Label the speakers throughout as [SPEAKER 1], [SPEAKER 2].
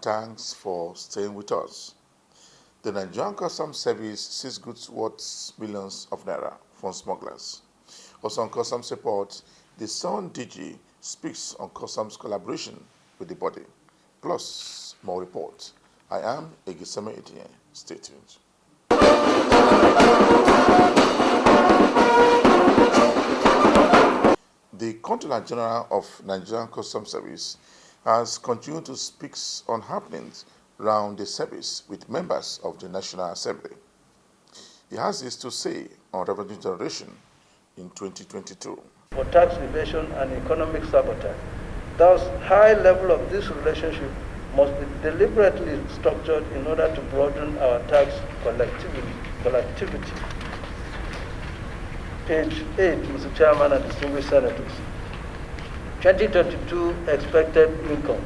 [SPEAKER 1] and thanks for staying with us. The Nigerian Customs Service seized goods worth millions of naira from smugglers. Also on Customs report, the Sun DG speaks on Customs collaboration with the body. Plus, more reports. I am Egiseme Etienne. Stay tuned. The Controller General of Nigerian Customs Service has continued to speak on happenings around the service with members of the National Assembly. He has this to say on revenue generation in 2022.
[SPEAKER 2] For tax evasion and economic sabotage. Thus, high level of this relationship must be deliberately structured in order to broaden our tax collectivity. Page 8, Mr. Chairman and distinguished senators. 2022 expected income.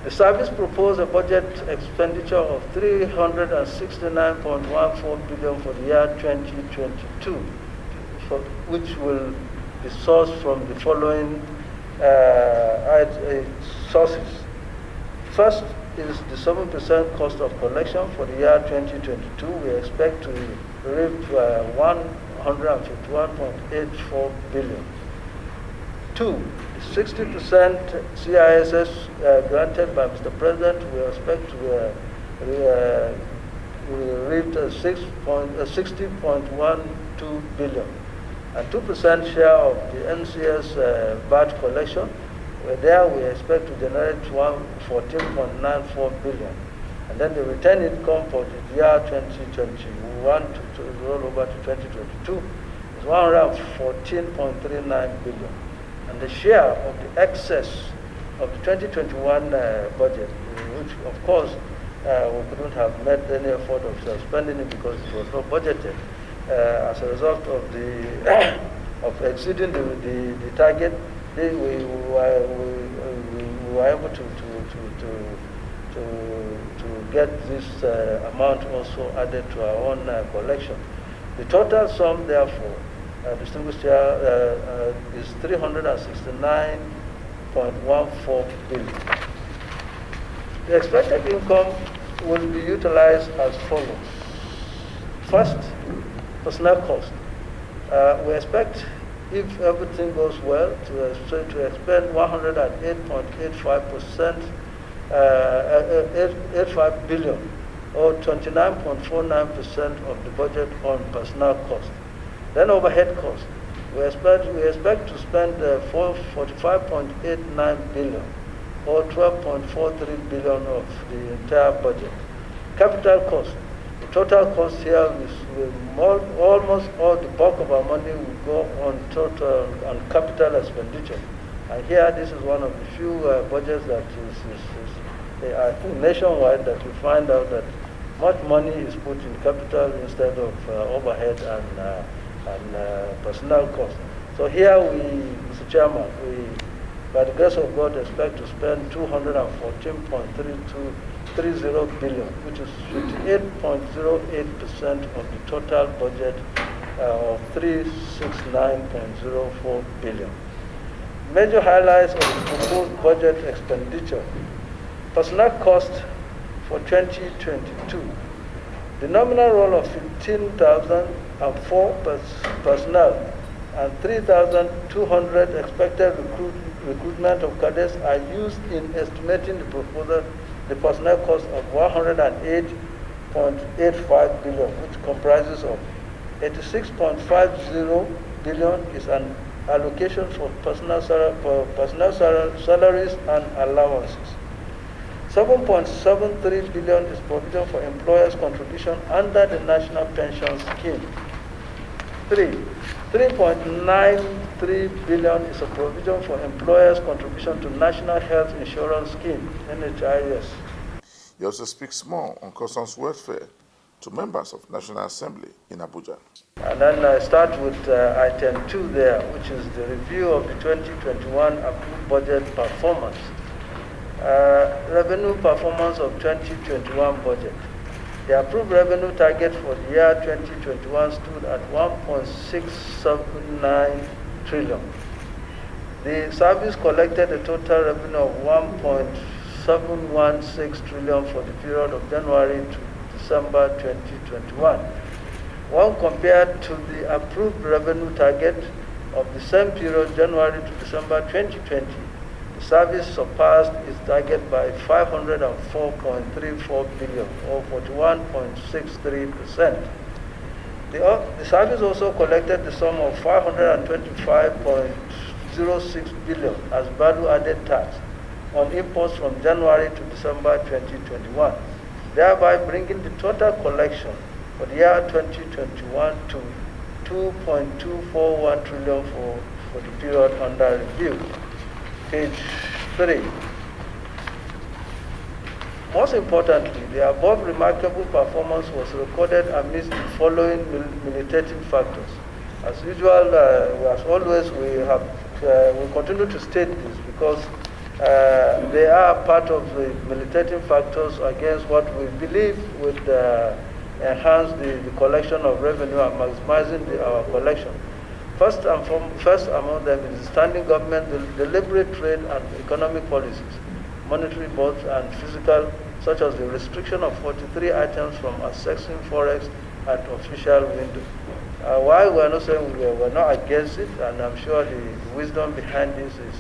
[SPEAKER 2] The service proposed a budget expenditure of 369.14 billion for the year 2022, which will be sourced from the following sources. First is the 7% cost of collection for the year 2022. We expect to reach 151.84 billion. Two, 60% CISS granted by Mr. President, we expect to reach 60.12 billion. And 2% share of the NCS VAT collection, there we expect to generate 14.94 billion. And then the return income for the year 2021 to roll over to 2022 is 114.39 billion. And the share of the excess of the 2021 budget, which of course we couldn't have made any effort of spending it because it was not budgeted, as a result of the of exceeding the target, we were able to get this amount also added to our own collection. The total sum, therefore, distinguished chair, is 369.14 billion. The expected income will be utilized as follows. First, personnel cost. We expect, if everything goes well, to expend 108.85%, 85 billion, or 29.49% of the budget on personnel cost. Then overhead cost. We expect to spend 45.89 billion, or 12.43 billion of the entire budget. Capital cost. The total cost here is almost all the bulk of our money will go on capital expenditure. And here, this is one of the few budgets that is I think nationwide, that we find out that much money is put in capital instead of overhead and personnel costs. So here Mr. Chairman, by the grace of God, expect to spend 214.30 billion, which is 58.08% of the total budget of 369.04 billion. Major highlights of the proposed budget expenditure. Personnel cost for 2022. The nominal role of 15,004 personnel and 3,200 expected recruitment of cadets are used in estimating the personnel cost of 108.85 billion, which comprises of 86.50 billion is an allocation for personnel salaries and allowances. 7.73 billion is provision for employers' contribution under the National Pension Scheme. 3.93 billion is a provision for employers' contribution to National Health Insurance Scheme, NHIS.
[SPEAKER 1] He also speaks more on customs welfare to members of National Assembly in Abuja.
[SPEAKER 2] And then I start with item 2 there, which is the review of the 2021 approved budget performance. Revenue performance of 2021 budget. The approved revenue target for the year 2021 stood at 1.679 trillion. The service collected a total revenue of 716 trillion for the period of January to December 2021. When compared to the approved revenue target of the same period, January to December 2020, the service surpassed its target by 504.34 billion, or 41.63%. The service also collected the sum of 525.06 billion as value-added tax on imports from January to December 2021, thereby bringing the total collection for the year 2021 to 2.241 trillion for the period under review. Page 3. Most importantly, the above remarkable performance was recorded amidst the following militating factors. As usual, as always, we continue to state this because they are part of the militating factors against what we believe would enhance the collection of revenue and maximizing our collection. First among them is the standing government, the deliberate trade and economic policies, monetary both and physical, such as the restriction of 43 items from accessing forex at official window. While we're not saying we're not against it, and I'm sure the wisdom behind this is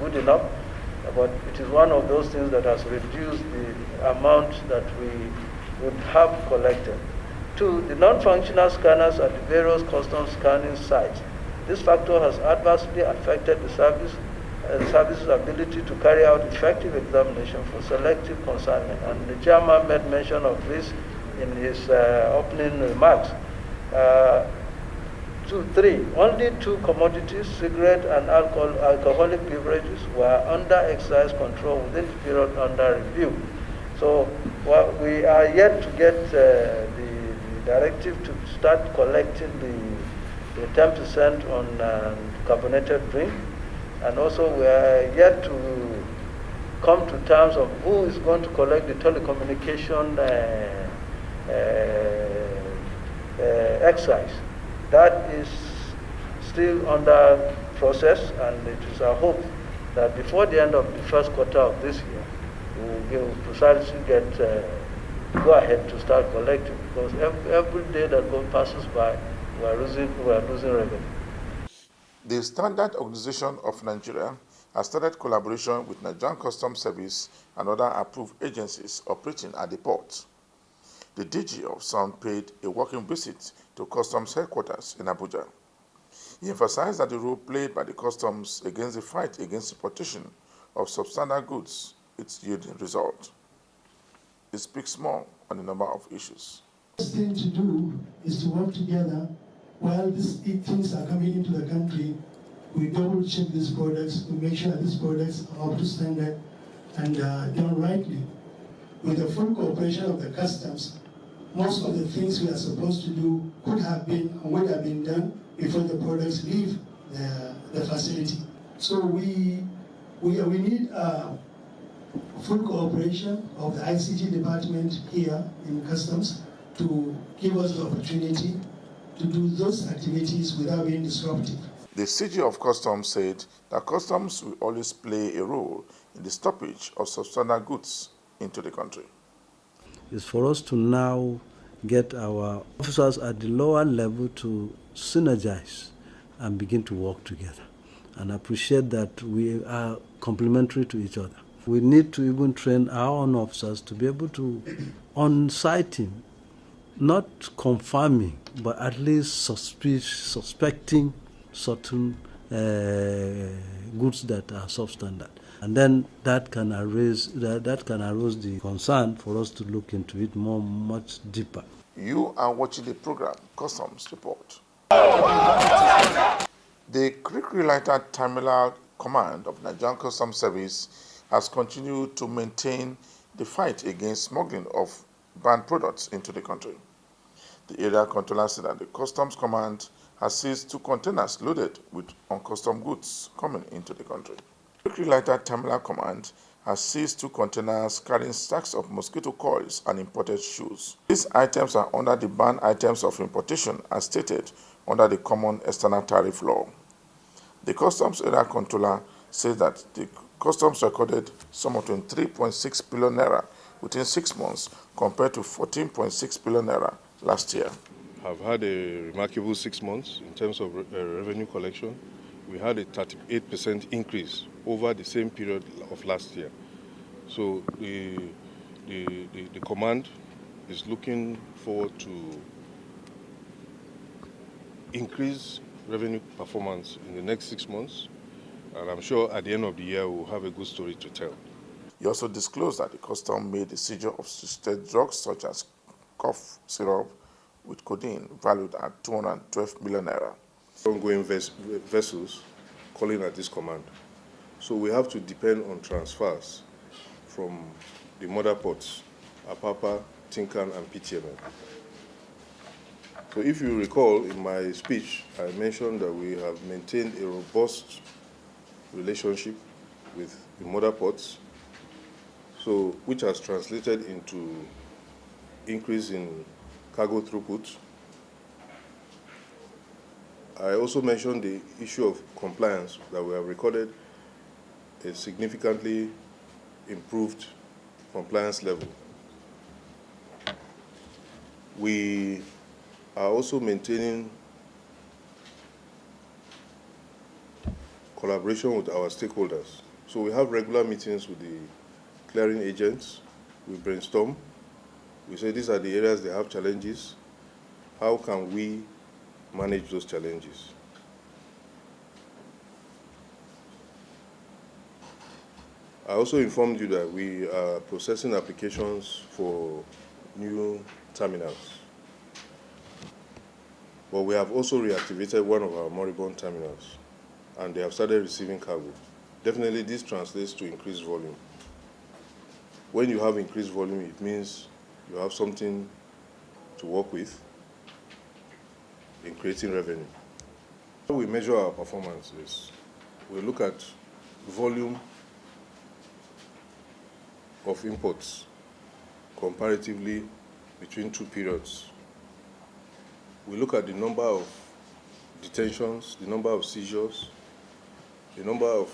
[SPEAKER 2] good enough, but it is one of those things that has reduced the amount that we would have collected. 2, the non-functional scanners at the various customs scanning sites. This factor has adversely affected the service's ability to carry out effective examination for selective consignment, and the chairman made mention of this in his opening remarks. 3, only 2 commodities, cigarette and alcoholic beverages, were under excise control within the period under review. So we are yet to get the directive to start collecting the 10% on carbonated drink, and also we are yet to come to terms of who is going to collect the telecommunication excise. That is still under process, and it is our hope that before the end of the first quarter of this year, we will precisely get go ahead to start collecting, because every day that passes by, we are losing revenue.
[SPEAKER 1] The Standard Organization of Nigeria has started collaboration with Nigerian Customs Service and other approved agencies operating at the port. The DG of SON paid a working visit to Customs headquarters in Abuja. He emphasized that the role played by the Customs against the fight against importation of substandard goods is yielding result. He speaks more on a number of issues.
[SPEAKER 3] The first thing to do is to work together. While these things are coming into the country, we double check these products, we make sure that these products are up to standard and done rightly. With the full cooperation of the customs, most of the things we are supposed to do could have been and would have been done before the products leave the facility. So we need full cooperation of the ICT department here in customs to give us the opportunity to do those activities without being disruptive.
[SPEAKER 1] The CG of Customs said that Customs will always play a role in the stoppage of substandard goods into the country.
[SPEAKER 4] It's for us to now get our officers at the lower level to synergize and begin to work together, and appreciate that we are complementary to each other. We need to even train our own officers to be able to, on sighting, not confirming, but at least suspecting certain goods that are substandard. And then that can arouse the concern for us to look into it much deeper.
[SPEAKER 1] You are watching the program Customs Report. The Creek-related Terminal Command of Nigerian Customs Service has continued to maintain the fight against smuggling of banned products into the country. The area controller said that the Customs Command has seized 2 containers loaded with uncustomed goods coming into the country. The Creek-related Terminal Command has seized 2 containers carrying stacks of mosquito coils and imported shoes. These items are under the banned items of importation as stated under the Common External Tariff Law. The Customs Area Controller says that the Customs recorded sum of 23.6 billion naira within 6 months compared to 14.6 billion naira last year.
[SPEAKER 5] Have had a remarkable 6 months in terms of revenue collection. We had a 38% increase over the same period of last year. So the command is looking forward to increase revenue performance in the next 6 months, and I'm sure at the end of the year we'll have a good story to tell.
[SPEAKER 1] He also disclosed that the custom made a seizure of suspected drugs such as cough syrup with codeine valued at 212 million naira.
[SPEAKER 5] Ongoing vessels calling at this command. So we have to depend on transfers from the mother ports, Apapa, Tinkan, and PTML. So if you recall, in my speech, I mentioned that we have maintained a robust relationship with the mother ports, so which has translated into increase in cargo throughput. I also mentioned the issue of compliance, that we have recorded a significantly improved compliance level. We are also maintaining collaboration with our stakeholders. So we have regular meetings with the clearing agents. We brainstorm. We say these are the areas they have challenges. How can we manage those challenges? I also informed you that we are processing applications for new terminals. But we have also reactivated one of our moribund terminals, and they have started receiving cargo. Definitely this translates to increased volume. When you have increased volume, it means you have something to work with in creating revenue. How we measure our performance is we look at volume of imports comparatively between 2 periods. We look at the number of detentions, the number of seizures, the number of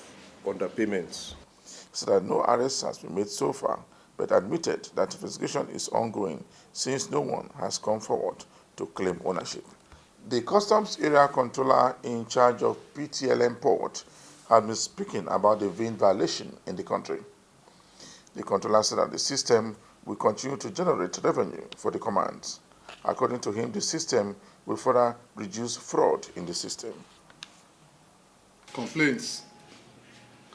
[SPEAKER 5] underpayments.
[SPEAKER 1] He said that no arrest has been made so far, but admitted that investigation is ongoing since no one has come forward to claim ownership. The Customs Area Controller in charge of PTLM Port has been speaking about the vein violation in the country. The controller said that the system will continue to generate revenue for the commands. According to him, the system will further reduce fraud in the system.
[SPEAKER 6] Complaints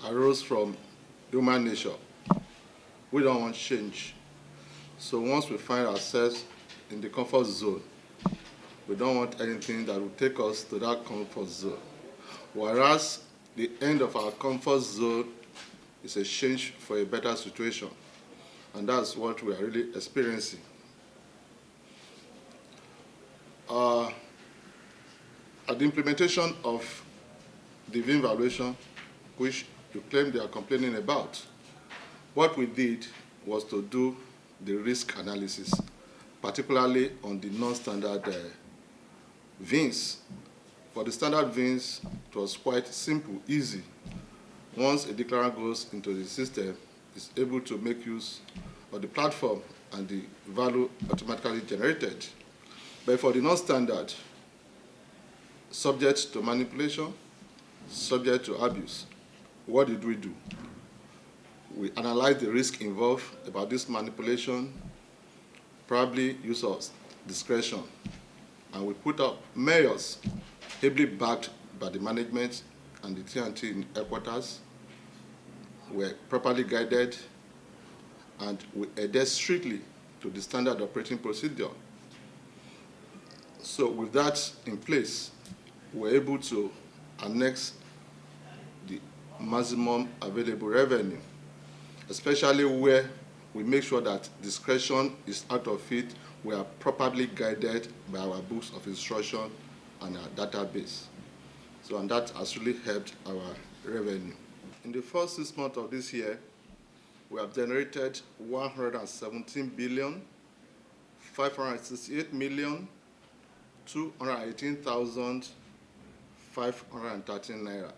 [SPEAKER 6] arose from human nature. We don't want change. So once we find ourselves in the comfort zone, we don't want anything that will take us to that comfort zone. Whereas the end of our comfort zone is a change for a better situation. And that's what we are really experiencing. At the implementation of the VIN valuation, which you claim they are complaining about, what we did was to do the risk analysis, particularly on the non-standard VINs. For the standard VINs, it was quite simple, easy. Once a declarant goes into the system, it's able to make use of the platform and the value automatically generated. But for the non-standard, subject to manipulation, subject to abuse, what did we do? We analyzed the risk involved about this manipulation, probably use of discretion, and we put up measures heavily backed by the management and the TNT headquarters, were properly guided, and we adhere strictly to the standard operating procedure. So with that in place, we're able to annex the maximum available revenue, especially where we make sure that discretion is out of it. We are properly guided by our books of instruction and our database. So, and that has really helped our revenue. In the first 6 months of this year, we have generated 117 billion, 568 million, 218,513 naira.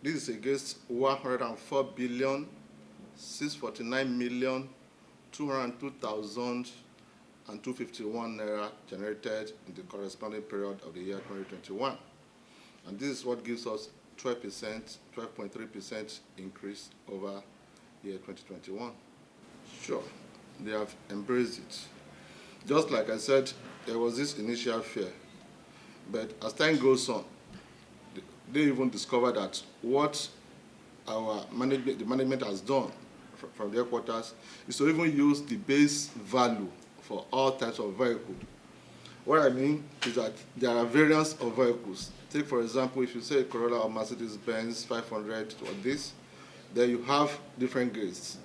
[SPEAKER 6] This is against 104,649,202,251 naira generated in the corresponding period of the year 2021. And this is what gives us 12.3% increase over year 2021. Sure, they have embraced it. Just like I said, there was this initial fear, but as time goes on, they even discovered that what the management has done from their headquarters is to even use the base value for all types of vehicles. What I mean is that there are variants of vehicles. Take, for example, if you say Corolla or Mercedes-Benz 500 or this, then you have different grades.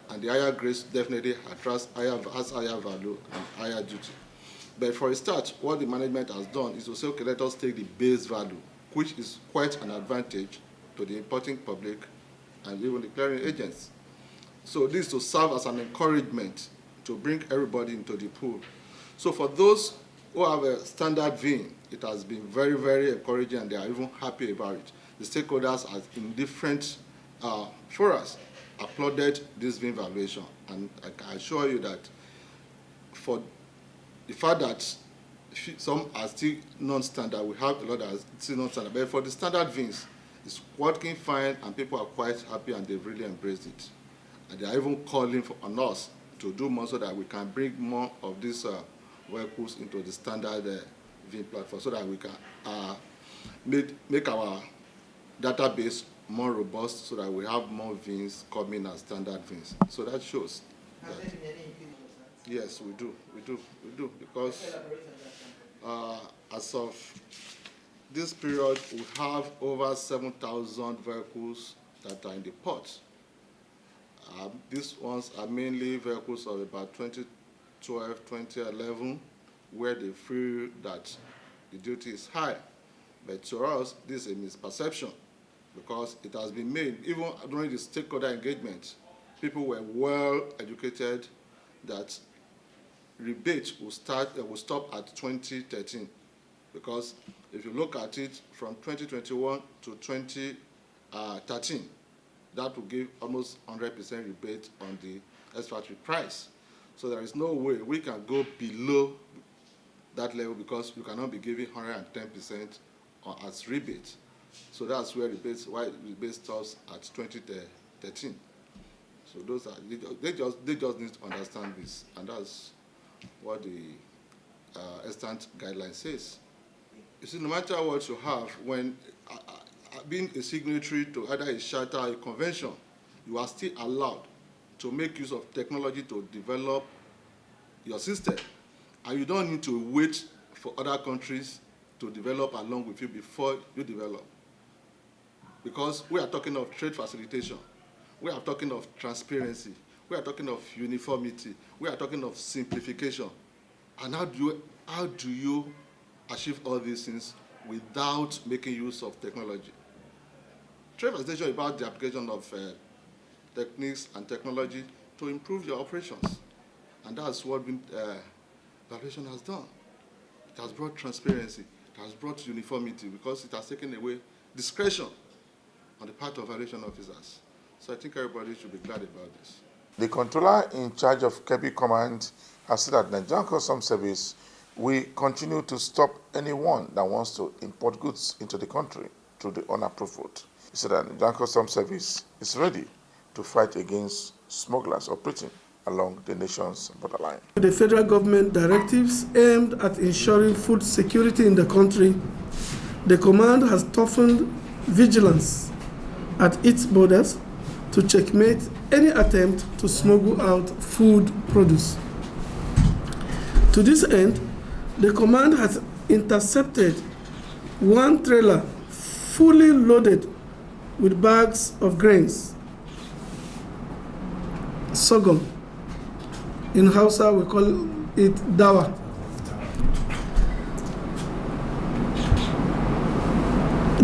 [SPEAKER 6] And the higher grades definitely has higher value and higher duty. But for a start, what the management has done is to say, okay, let us take the base value, which is quite an advantage to the importing public and even the clearing agents. So this is to serve as an encouragement to bring everybody into the pool. So for those who have a standard VIN, it has been very, very encouraging, and they are even happy about it. The stakeholders in different forums applauded this VIN valuation, and I can assure you that for the fact that some are still non-standard, we have a lot that are still non-standard, but for the standard VINs, it's working fine, and people are quite happy, and they've really embraced it. And they are even calling on us to do more so that we can bring more of these vehicles into the standard VIN platform, so that we can make our database more robust, so that we have more VINs coming as standard VINs. So that shows that. Yes, we do, because as of this period, we have over 7,000 vehicles that are in the port. These ones are mainly vehicles of about 2012, 2011, where they feel that the duty is high. But to us, this is a misperception, because it has been made, even during the stakeholder engagement, people were well educated that rebate will stop at 2013, because if you look at it from 2021 to 2013, that will give almost 100% rebate on the ex-factory price. So there is no way we can go below that level, because you cannot be giving 110% as rebate. So that's where rebate stops at 2013. So those are they just need to understand this, and that's what the extant guideline says. You see, no matter what you have, when being a signatory to either a charter or a convention, you are still allowed to make use of technology to develop your system, and you don't need to wait for other countries to develop along with you before you develop. Because we are talking of trade facilitation, we are talking of transparency, we are talking of uniformity, we are talking of simplification. And how do you achieve all these things without making use of technology? Trade facilitation is about the application of techniques and technology to improve your operations. And that's what valuation has done. It has brought transparency, it has brought uniformity, because it has taken away discretion on the part of valuation officers. So I think everybody should be glad about this.
[SPEAKER 1] The controller in charge of Kebbi Command has said that Nigerian Customs Service will continue to stop anyone that wants to import goods into the country through the unapproved route. He said that Nigerian Customs Service is ready to fight against smugglers operating along the nation's borderline.
[SPEAKER 7] The federal government directives aimed at ensuring food security in the country, the command has toughened vigilance at its borders to checkmate any attempt to smuggle out food produce. To this end, the command has intercepted one trailer fully loaded with bags of grains, sorghum. In Hausa, we call it dawa.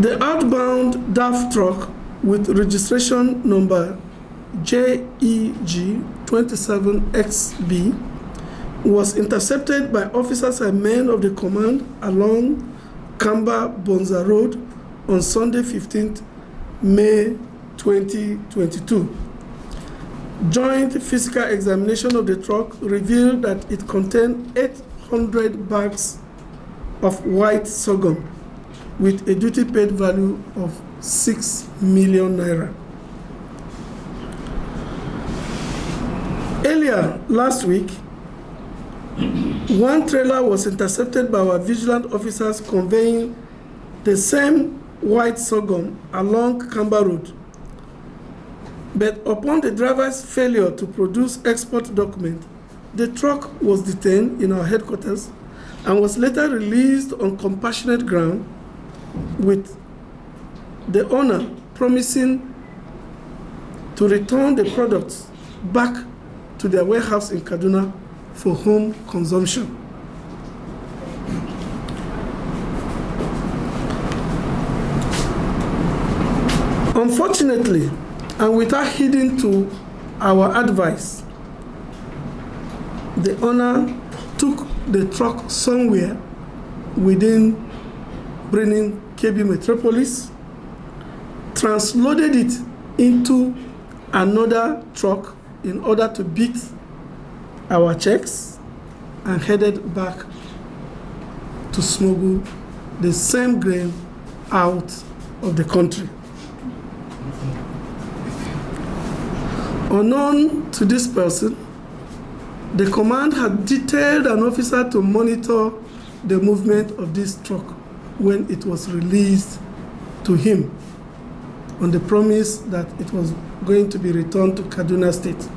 [SPEAKER 7] The outbound DAF truck with registration number JEG 27XB was intercepted by officers and men of the command along Kamba Bonza Road on Sunday 15th May 2022. Joint physical examination of the truck revealed that it contained 800 bags of white sorghum with a duty paid value of 6 million naira. Earlier last week, one trailer was intercepted by our vigilant officers conveying the same white sorghum along Kamba Road. But upon the driver's failure to produce export document, the truck was detained in our headquarters and was later released on compassionate ground, with the owner promising to return the products back to their warehouse in Kaduna for home consumption. Unfortunately, and without heeding to our advice, the owner took the truck somewhere within Birnin Kebbi Metropolis, transloaded it into another truck in order to beat our checks, and headed back to smuggle the same grain out of the country. Unknown to this person, the command had detailed an officer to monitor the movement of this truck when it was released to him, on the promise that it was going to be returned to Kaduna State.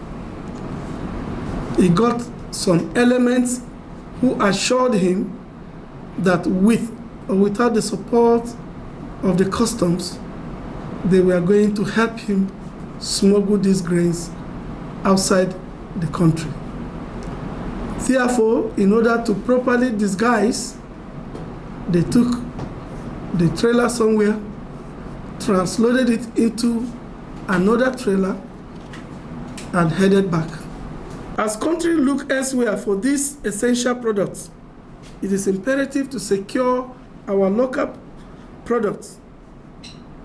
[SPEAKER 7] He got some elements who assured him that with or without the support of the customs, they were going to help him smuggle these grains outside the country. Therefore, in order to properly disguise, they took the trailer somewhere, transloaded it into another trailer, and headed back. As countries look elsewhere for these essential products, it is imperative to secure our local products,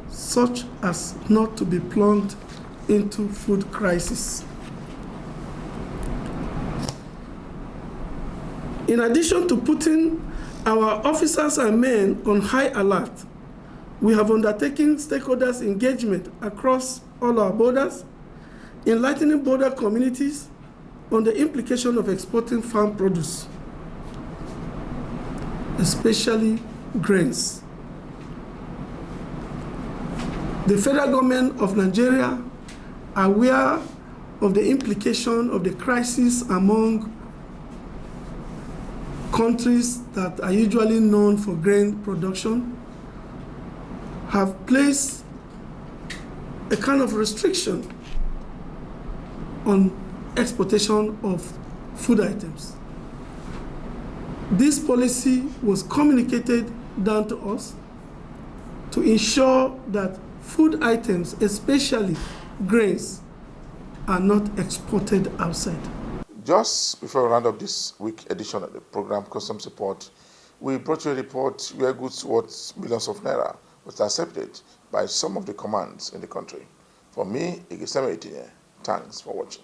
[SPEAKER 7] such as not to be plunged into food crisis. In addition to putting our officers and men on high alert, we have undertaken stakeholders' engagement across all our borders, enlightening border communities on the implication of exporting farm produce, especially grains. The federal government of Nigeria, aware of the implication of the crisis among countries that are usually known for grain production, have placed a kind of restriction on exportation of food items. This policy was communicated down to us to ensure that food items, especially grains, are not exported outside.
[SPEAKER 1] Just before we round up this week edition of the program Customs Report, we brought you a report where goods worth millions of naira was accepted by some of the commands in the country. For me, Igiseme Itinye, thanks for watching.